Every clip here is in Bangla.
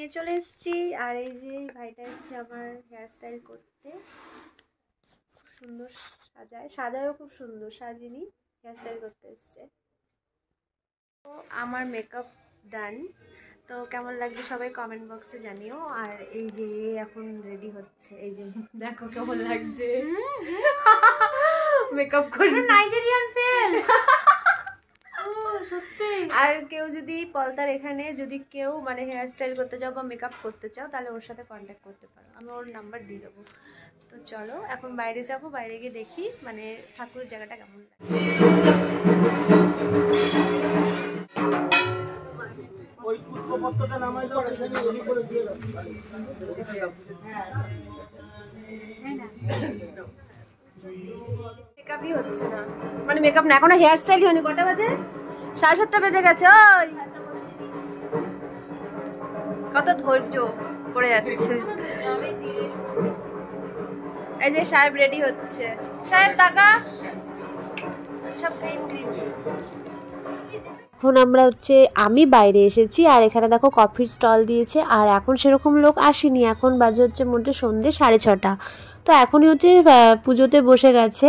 নিয়ে চলে এসেছি। আর এই যে ভাইটা এসছে আমার হেয়ার স্টাইল করতে, খুব সুন্দর সাজায়ও খুব সুন্দর সাজিনি, হেয়ার স্টাইল করতে এসছে। তো আমার মেকআপ ডান, তো কেমন লাগছে সবাই কমেন্ট বক্সে জানিও। আর এই যে এখন রেডি হচ্ছে, এই যে দেখো কেমন লাগছে মেকআপ করে, নাইজেরিয়ান ফেল সত্যি। আর কেউ যদি পলতার এখানে যদি কেউ মানে হেয়ার স্টাইল করতে চাও বা মেকআপ করতে চাও তাহলে ওর সাথে কন্ট্যাক্ট করতে পারো, আমি ওর নাম্বার দিয়ে দেবো। তো চলো এখন বাইরে যাব, বাইরে গিয়ে দেখি মানে ঠাকুরের জায়গাটা কেমন লাগে। মেকআপই হচ্ছে না, মানে মেকআপ না, এখনো হেয়ার স্টাইল হয়নি। কটা বাজে? 7:30 বেজে গেছে। ওই কত ধৈর্য পড়ে যাচ্ছে। এই যে সাহেব রেডি হচ্ছে, সাহেব টাকা সব গ্রিন গ্রিন। এখন আমরা আমি বাইরে এসেছি, আর এখানে দেখো কফির স্টল দিয়েছে। আর এখন সেরকম লোক আসেনি, এখন বাজে হচ্ছে মোটে সন্ধ্যে 6:30। তো এখনই পুজোতে বসে গেছে।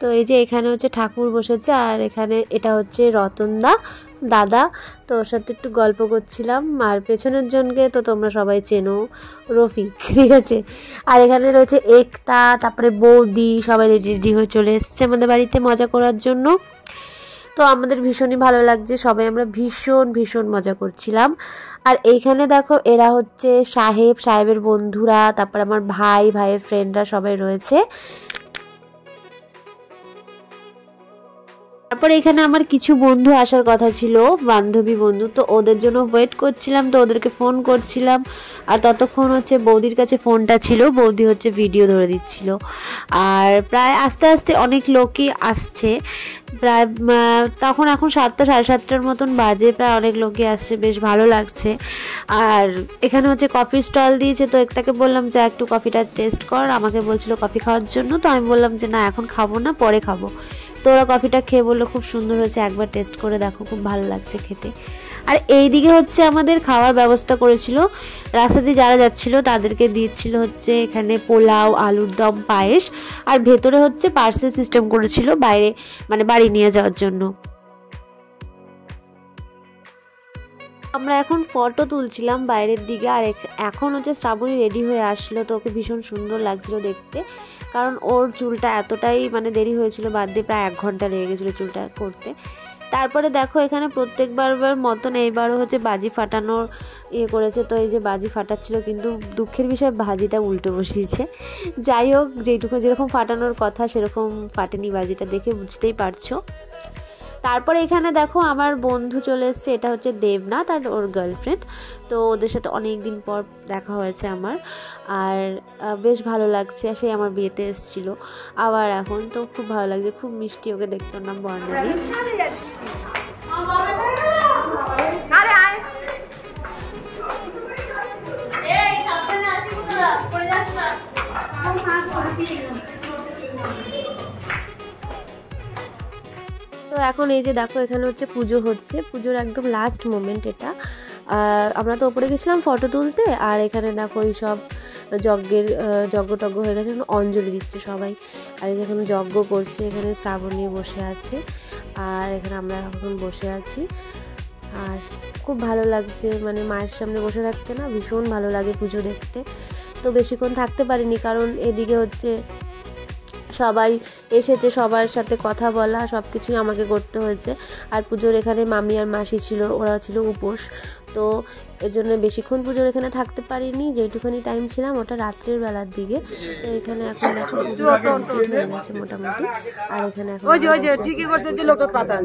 তো এই যে এখানে ঠাকুর বসেছে, আর এখানে এটা রতনদা দাদা, তো ওর সাথে একটু গল্প করছিলাম। আর পেছনের জনকে তো তোমরা সবাই চেনো, রফিক, ঠিক আছে। আর এখানে রয়েছে একতা, তারপরে বৌদি, সবাই রেডি হয়ে চলে এসছে আমাদের বাড়িতে মজা করার জন্য। তো আমাদের ভীষণই ভালো লাগছে, সবাই আমরা ভীষণ মজা করছিলাম। আর এইখানে দেখো এরা সাহেবের বন্ধুরা, তারপর আমার ভাইয়ের ফ্রেন্ডরা সবাই রয়েছে। তারপরে এখানে আমার কিছু বন্ধু আসার কথা ছিল, বান্ধবী বন্ধু, তো ওদের জন্য ওয়েট করছিলাম, তো ওদেরকে ফোন করছিলাম। আর ততক্ষণ বৌদির কাছে ফোনটা ছিল, বৌদি ভিডিও ধরে দিচ্ছিল। আর প্রায় আস্তে আস্তে অনেক লোকই আসছে, প্রায় তখন এখন 7টা 7:30 মতন বাজে, প্রায় অনেক লোকই আসছে, বেশ ভালো লাগছে। আর এখানে কফির স্টল দিয়েছে, তো একটাকে বললাম যে একটু কফিটা টেস্ট কর, আমাকে বলছিল কফি খাওয়ার জন্য। তো আমি বললাম যে না এখন খাবো না, পরে খাবো। তো ওরা কফিটা খেয়ে বললো খুব সুন্দর হয়েছে, একবার টেস্ট করে দেখো, খুব ভালো লাগছে খেতে। আর এইদিকে আমাদের খাওয়ার ব্যবস্থা করেছিল, রাস্তা দিয়ে যারা যাচ্ছিল তাদেরকে দিচ্ছিল এখানে পোলাও, আলুর দম, পায়েস। আর ভেতরে পার্সেল সিস্টেম করেছিল বাইরে, মানে বাড়ি নিয়ে যাওয়ার জন্য। আমরা এখন ফটো তুলছিলাম বাইরের দিকে। আর এখন শ্রাবণী রেডি হয়ে আসলো, তো ওকে ভীষণ সুন্দর লাগছিল দেখতে, কারণ ওর চুলটা এতটাই মানে দেরি হয়েছিল, বাদ দিয়ে প্রায় 1 ঘন্টা লেগে গেছিলো চুলটা করতে। তারপরে দেখো এখানে প্রত্যেকবার মতন এইবারও বাজি ফাটানোর করেছে। তো এই যে বাজি ফাটাচ্ছিল, কিন্তু দুঃখের বিষয় বাজিটা উল্টো বসিয়েছে। যাই হোক, যেরকম ফাটানোর কথা সেরকম ফাটেনি বাজিটা, দেখে বুঝতেই পারছো। তারপরে এখানে দেখো আমার বন্ধু চলে এসছে, এটা দেবনাথ আর ওর গার্লফ্রেন্ড। তো ওদের সাথে অনেক দিন পর দেখা হয়েছে আমার, আর বেশ ভালো লাগছে। সেই আমার বিয়েতে এসেছিলো আবার এখন, তো খুব ভালো লাগছে, খুব মিষ্টি, ওকে দেখতে। ওর নাম বর্ণালী। তো এখন এই যে দেখো এখানে পুজো হচ্ছে, পুজোর একদম লাস্ট মোমেন্ট এটা। আমরা তো ওপরে গেছিলাম ফটো তুলতে, আর এখানে দেখো এই সব যজ্ঞ হয়ে গেছে, অঞ্জলি দিচ্ছে সবাই। আর এখানে যজ্ঞ করছে, এখানে শ্রাবণী বসে আছে, আর এখানে আমরা এখন বসে আছি। আর খুব ভালো লাগছে, মানে মায়ের সামনে বসে থাকতে না ভীষণ ভালো লাগে পুজো দেখতে। তো বেশিক্ষণ থাকতে পারিনি, কারণ এদিকে সবাই এসেছে, সবার সাথে কথা বলা সব কিছুই আমাকে করতে হয়েছে। আর পুজোর এখানে মামি আর মাসি ছিল, ওরা ছিল উপোস, তো এর জন্য বেশিক্ষণ পুজোর এখানে থাকতে পারিনি। যেটুখানি টাইম ছিলাম ওটা রাত্রের বেলার দিকে। তো এখানে এখন দেখো পুজো হয়ে গেছে মোটামুটি। আর এখানে এখন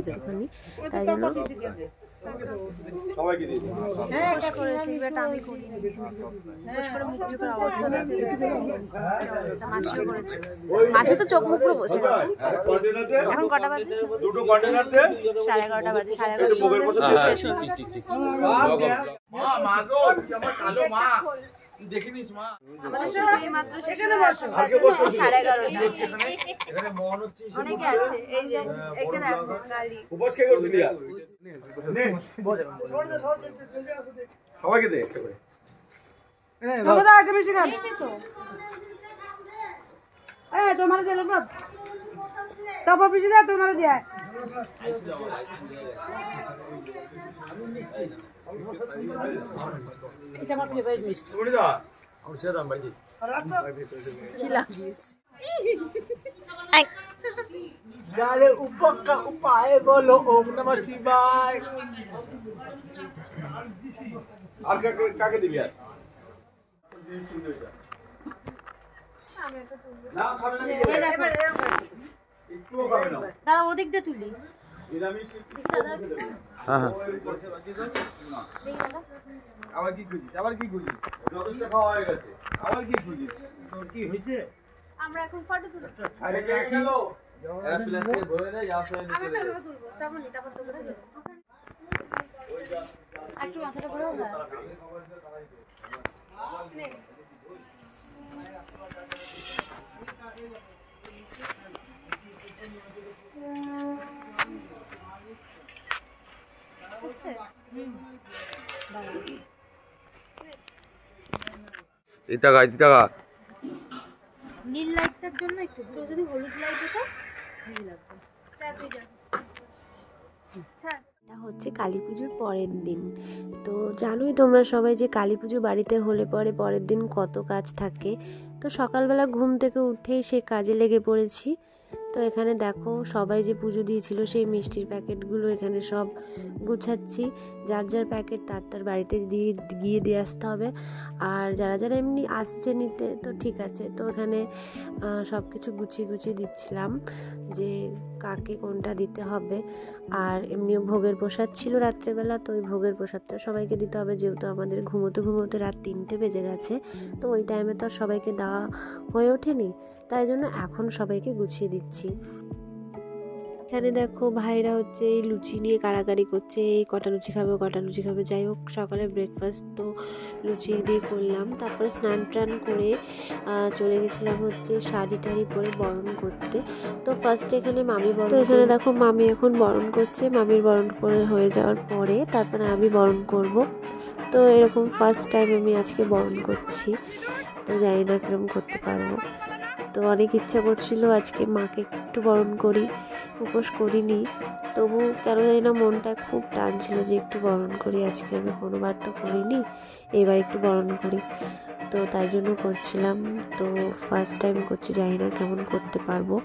একটুখানি, তাই জন্য মাসি তো চোখ মুখ পুরো বসে গেছে। এখন কটা বাজে? 11:30 বাজে। 11:30 শেষ হলো। দেখিনিস মা, আমাদের শুধু এই মাত্র শেষ হলো, 11:30। অনেকে আছে, এই যে এখানে গাড়ি উপোস কে করছিস? সবাইকে দে একটা করে। দাদা একটা বেশি গান তোমার দিল বাপ টপ বেশি দাও তোমার দিয়া এটা আমার ফেভারিট মিষ্টি বলি দাও আর ছেড়ে দাও ভাই কি লাগিয়েছে আই গালে উপকা উপায় বলো ওম নমঃ শিবায় আর কাকে দিবি আর না খাবে না একটুও খাবে না দাঁড়া ওদিক দিয়ে তুলি হ্যাঁ আবার কি খুঁজিস যথেষ্ট খাওয়া হয়ে গেছে আবার কি খুঁজিস তোর কি হয়েছে আমরা এখন ফটো তুলছি আরে কে গেল এরা ফ্ল্যাশ দিয়ে ভরে দেয় যা ফ্ল্যাশ দিয়ে আমি ফটো তুলবো সামনে তারপর তো করে দেব একটু মাথাটা ঘোরাও না এটা নীল লাইটটার জন্য একটু তো যদি হলুদ লাইট হতো ভালো লাগতো এটা হচ্ছে কালী পুজোর পরের দিন। তো জানোই তোমরা সবাই যে কালী পুজো বাড়িতে হলে পরের দিন কত কাজ থাকে। তো সকালবেলা ঘুম থেকে উঠেই সে কাজে লেগে পড়েছি। তো এখানে দেখো সবাই যে পুজো দিয়েছিল সেই মিষ্টির প্যাকেটগুলো এখানে সব গুছাচ্ছি। যার যার প্যাকেট তার বাড়িতে গিয়ে দিয়ে আসতে হবে। আর যারা এমনি আসছে নিতে তো ঠিক আছে। তো এখানে সব কিছু গুছিয়ে দিচ্ছিলাম যে কাকে কোনটা দিতে হবে। আর এমনিও ভোগের প্রসাদ ছিল রাত্রেবেলা, তো ওই ভোগের প্রসাদটা সবাইকে দিতে হবে, যেহেতু আমাদের ঘুমোতে রাত 3টে বেজে গেছে। তো ওই টাইমে তো আর সবাইকে দেওয়া হয়ে ওঠেনি, তাই জন্য এখন সবাইকে গুছিয়ে দিচ্ছি। এখানে দেখো ভাইরা হচ্ছে এই লুচি নিয়ে কাড়াকাড়ি করছে, এই কটা লুচি খাবে। যাই হোক সকালে ব্রেকফাস্ট তো লুচি দিয়ে করলাম। তারপরে স্নান টান করে চলে গেছিলাম হচ্ছে শাড়ি টাড়ি পরে বরণ করতে। তো ফার্স্টে এখানে মামি বরণ, তো এখানে দেখো মামি এখন বরণ করছে। মামির বরণ করে হয়ে যাওয়ার পরে তারপরে আমি বরণ করব। তো এরকম ফার্স্ট টাইম আমি আজকে বরণ করছি, তো জানি না কিরকম করতে পারবো। তো অনেক ইচ্ছা করছিল আজকে মাকে একটু বরণ করি, উপোস করিনি, তবু কেন জানি না মনটা খুব টানছিল যে একটু বরণ করি। আজকে আমি কোনোবার তো করিনি, এবার একটু বরণ করি, তো তাই জন্য করছিলাম। তো ফার্স্ট টাইম করছি, জানি না কেমন করতে পারবো।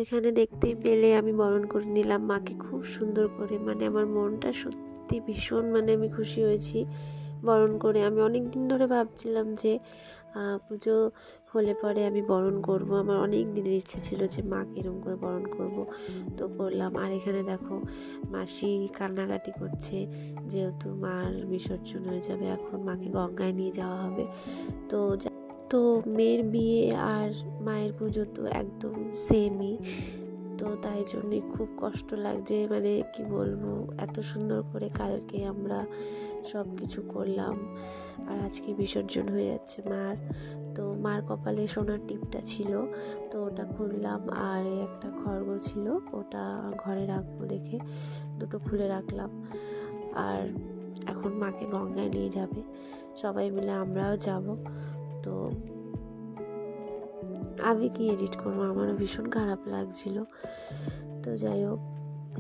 এখানে দেখতেই পেলে আমি বরণ করে নিলাম মাকে খুব সুন্দর করে, মানে আমার মনটা সত্যি ভীষণ, মানে আমি খুশি হয়েছি বরণ করে। আমি অনেক দিন ধরে ভাবছিলাম যে পুজো হলে পরে আমি বরণ করব, আমার অনেক দিনের ইচ্ছে ছিল যে মাকে এরকম করে বরণ করব, তো করলাম। আর এখানে দেখো মাসি কান্নাকাটি করছে, যেহেতু মার বিসর্জন হয়ে যাবে, এখন মাকে গঙ্গায় নিয়ে যাওয়া হবে। তো মেয়ের বিয়ে আর মায়ের পুজো তো একদম সেমই, তো তাই জন্যে খুব কষ্ট লাগছে, মানে কি বলবো, এত সুন্দর করে কালকে আমরা সব কিছু করলাম আর আজকে বিসর্জন হয়ে যাচ্ছে মার। তো মার কপালে সোনার টিপটা ছিল, তো ওটা খুললাম, আর একটা খড়গ ছিল ওটা ঘরে রাখবো দেখে দুটো খুলে রাখলাম। আর এখন মাকে গঙ্গায় নিয়ে যাবে সবাই মিলে, আমরাও যাব। তো আমি কি এডিট করবো, আমারও ভীষণ খারাপ লাগছিল। তো যাই হোক,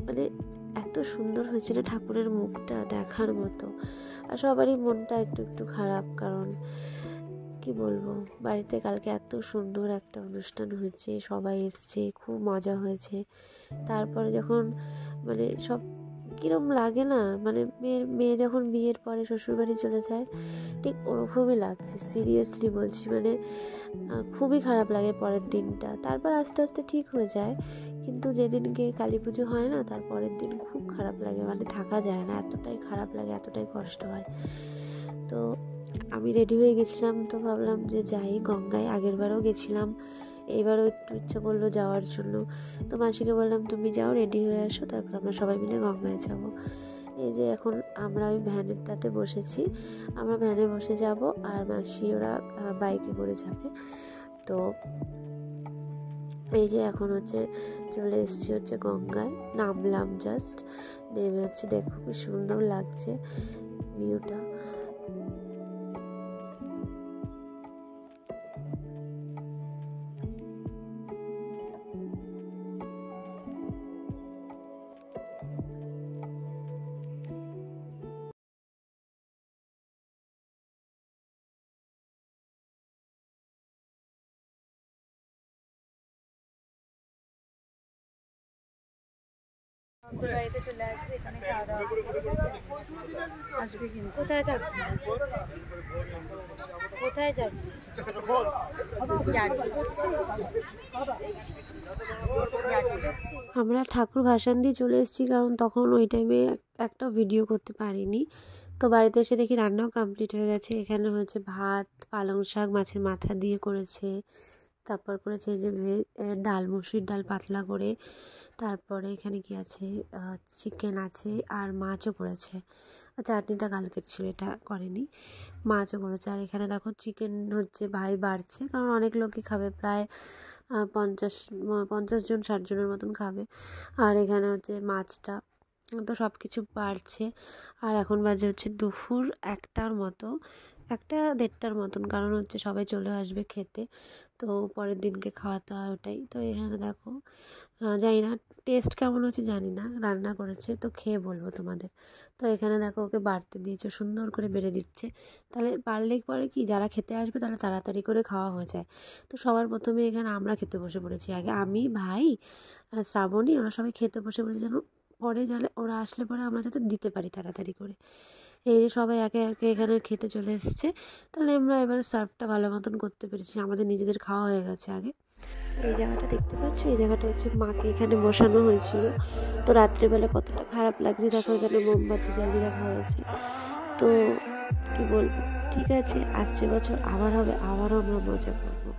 মানে এত সুন্দর হয়েছে না ঠাকুরের মুখটা, দেখার মতো। আর সবারই মনটা একটু একটু খারাপ, কারণ কি বলবো, বাড়িতে কালকে এত সুন্দর একটা অনুষ্ঠান হয়েছে, সবাই এসছে, খুব মজা হয়েছে। তারপরে যখন মানে সব কিরম লাগে না, মানে মেয়ে যখন বিয়ের পরে শ্বশুরবাড়ি চলে যায় ঠিক ওরকমই লাগছে, সিরিয়াসলি বলছি। মানে খুবই খারাপ লাগে পরের দিনটা, তারপর আস্তে আস্তে ঠিক হয়ে যায়, কিন্তু যেদিনকে কালী পুজো হয় না তার পরের দিন খুব খারাপ লাগে, মানে থাকা যায় না, এতটাই খারাপ লাগে, এতটাই কষ্ট হয়। তো আমি রেডি হয়ে গেছিলাম, তো ভাবলাম যে যাই গঙ্গায়, আগেরবারও গেছিলাম, এইবারও একটু ইচ্ছা করলো যাওয়ার জন্য। তো মাসিকে বললাম তুমি যাও, রেডি হয়ে আসো, তারপর আমরা সবাই মিলে গঙ্গায় যাব। এই যে এখন আমরা ওই ভ্যানেরটাতে বসেছি, আমরা ভ্যানে বসে যাব আর মাসি ওরা বাইকে করে যাবে। তো এই যে এখন হচ্ছে চলে এসেছি হচ্ছে গঙ্গায়, নামলাম জাস্ট, নেমে হচ্ছে দেখো কি সুন্দর লাগছে ভিউটা। বাড়িতে চলে আসবে, এখানে খাওয়া দাওয়া আসবে। কিন্তু কোথায় থাকবে, কোথায় যাবে, আমরা ঠাকুর ভাসান দিয়ে চলে এসেছি, কারণ তখন ওই টাইমে একটা ভিডিও করতে পারিনি। তো বাড়িতে এসে দেখি রান্নাও কমপ্লিট হয়ে গেছে। এখানে হয়েছে ভাত, পালং শাক মাছের মাথা দিয়ে করেছে, তারপর করেছে যে ডাল, মুসুরির ডাল পাতলা করে, তারপরে এখানে কি আছে, চিকেন আছে আর মাছও করেছে। চাটনিটা কালকের ছিল, এটা করেনি, মাছও করেছে। আর এখানে দেখো চিকেন হচ্ছে ভাই বাড়ছে, কারণ অনেক লোকই খাবে, প্রায় 50 জন 60 জনের মতন খাবে। আর এখানে হচ্ছে মাছটা, তো সব কিছু বাড়ছে। আর এখন বাজে হচ্ছে দুপুর 1টার মতো, 1টা 1:30টার মতন, কারণ হচ্ছে সবাই চলে আসবে খেতে, তো পরের দিনকে খাওয়াতে হয় ওটাই। তো এখানে দেখো, জানি না টেস্ট কেমন হচ্ছে, জানি না, রান্না করেছে তো খেয়ে বলবো তোমাদের। তো এখানে দেখো ওকে বাড়তে দিয়েছে, সুন্দর করে বেড়ে দিচ্ছে, তাহলে বাড়লেই পরে কি যারা খেতে আসবে তাহলে তাড়াতাড়ি করে খাওয়া হয়ে যায়। তো সবার প্রথমে এখানে আমরা খেতে বসে পড়েছি, আগে আমি, ভাই, শ্রাবণী, ওরা সবাই খেতে বসে পড়েছে, যেন পরে গেলে ওরা আসলে পরে আমরা যাতে দিতে পারি তাড়াতাড়ি করে। এই যে সবাই একে একে এখানে খেতে চলে এসছে, তাহলে আমরা এবার সার্ভটা ভালো মতন করতে পেরেছি, আমাদের নিজেদের খাওয়া হয়ে গেছে আগে। এই জায়গাটা দেখতে পাচ্ছ, এই জায়গাটা হচ্ছে মাকে এখানে বসানো হয়েছিল। তো রাত্রিবেলা কতটা খারাপ লাগছে দেখো, এখানে মোমবাতি জ্বালিয়ে রাখা হয়েছে। তো কি বলবো, ঠিক আছে, আসছে বছর আবার হবে, আবারও আমরা মজা করবো।